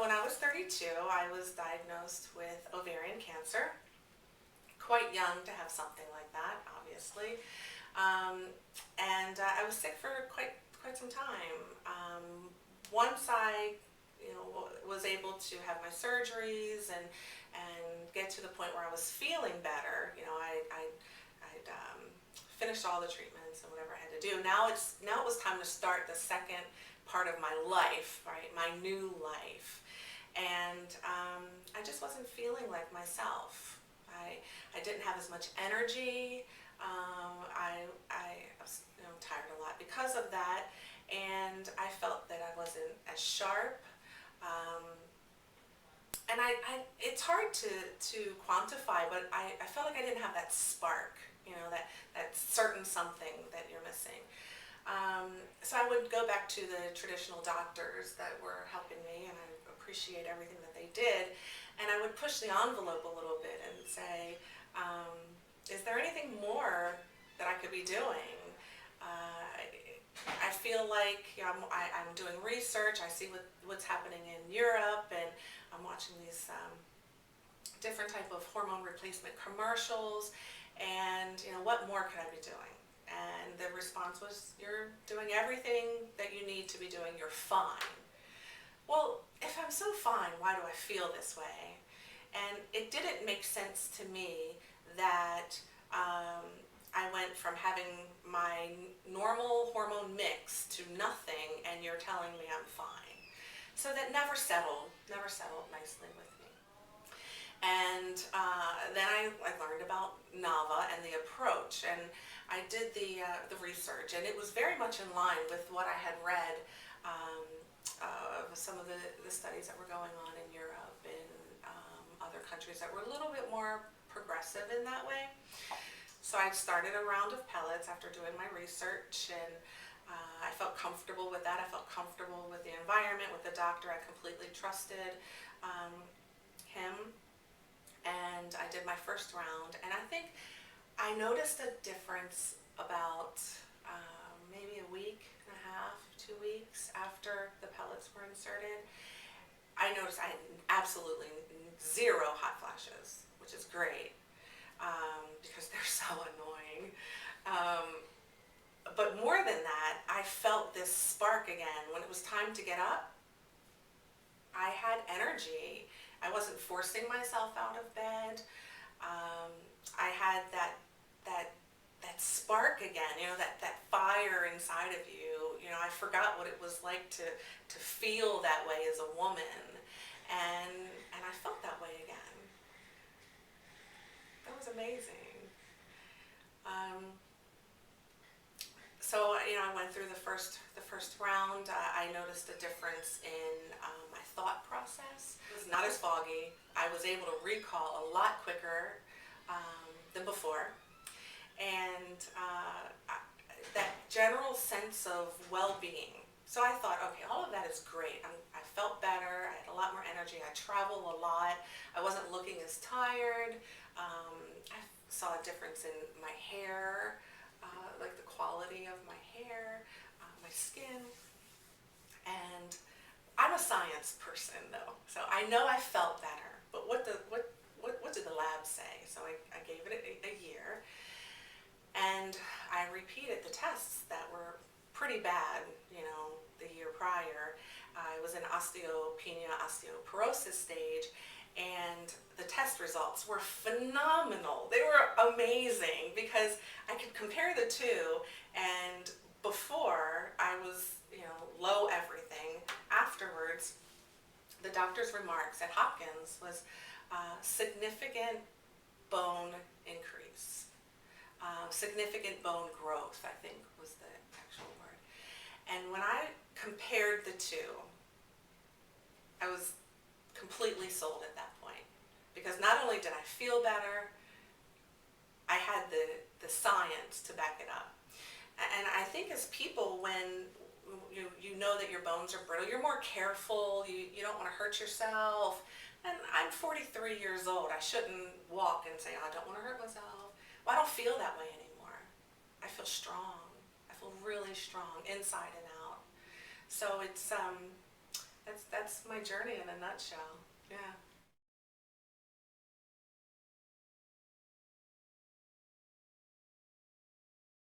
when I was 32, I was diagnosed with ovarian cancer. Quite young to have something like that, obviously. Um, and I was sick for quite some time. Once I, was able to have my surgeries and get to the point where I was feeling better, I'd finished all the treatments and whatever I had to do. Now it was time to start the second part of my life, right? My new life. And I just wasn't feeling like myself. I didn't have as much energy. I was tired a lot because of that, and I felt that I wasn't as sharp. Um, and it's hard to quantify, but I felt like I didn't have that spark, that certain something that you're missing. So I would go back to the traditional doctors that were helping me, and I appreciate everything that they did. And I would push the envelope a little bit and say, is there anything more that I could be doing? I feel like I'm doing research. I see what's happening in Europe, and I'm watching these different type of hormone replacement commercials. And what more could I be doing? And the response was, you're doing everything that you need to be doing. You're fine. Well, if I'm so fine, why do I feel this way? And it didn't make sense to me that I went from having my normal hormone mix to nothing, and you're telling me I'm fine. So that never settled nicely with me. And then I learned about Nava and the approach, and I did the research, and it was very much in line with what I had read of some of the studies that were going on in Europe and other countries that were a little bit more progressive in that way. So I started a round of pellets after doing my research, and I felt comfortable with that. I felt comfortable with the environment, with the doctor. I completely trusted him, and I did my first round, and I think I noticed a difference about maybe a week and a half, 2 weeks after the pellets were inserted. I noticed I had absolutely zero hot flashes, which is great because they're so annoying. But more than that, I felt this spark again. When it was time to get up, I had energy. I wasn't forcing myself out of bed. I had that spark again, that fire inside of you. I forgot what it was like to feel that way as a woman, and I felt that way again. That was amazing. So I went through the first round. I noticed a difference in my thought process. It was not as foggy. I was able to recall a lot quicker than before, and that general sense of well-being. So I thought, okay, all of that is great. I felt better. I had a lot more energy. I travel a lot. I wasn't looking as tired. I saw a difference in my hair, like the quality of my hair, my skin. And I'm a science person, though, so I know I felt better. But what did the lab say? So I gave it a year, and I repeated the tests that were pretty bad, the year prior. I was in osteopenia, osteoporosis stage, and the test results were phenomenal. They were amazing because I could compare the two, and before I was, low everything. Afterwards, the doctor's remarks at Hopkins was significant bone increase. Significant bone growth, I think, was the actual word. And when I compared the two, I was completely sold at that point. Because not only did I feel better, I had the science to back it up. And I think as people, when you know that your bones are brittle, you're more careful, you don't want to hurt yourself. And I'm 43 years old. I shouldn't walk and say, I don't want to hurt myself. Well, I don't feel that way anymore. I feel strong. I feel really strong inside and out. So it's That's my journey in a nutshell. Yeah.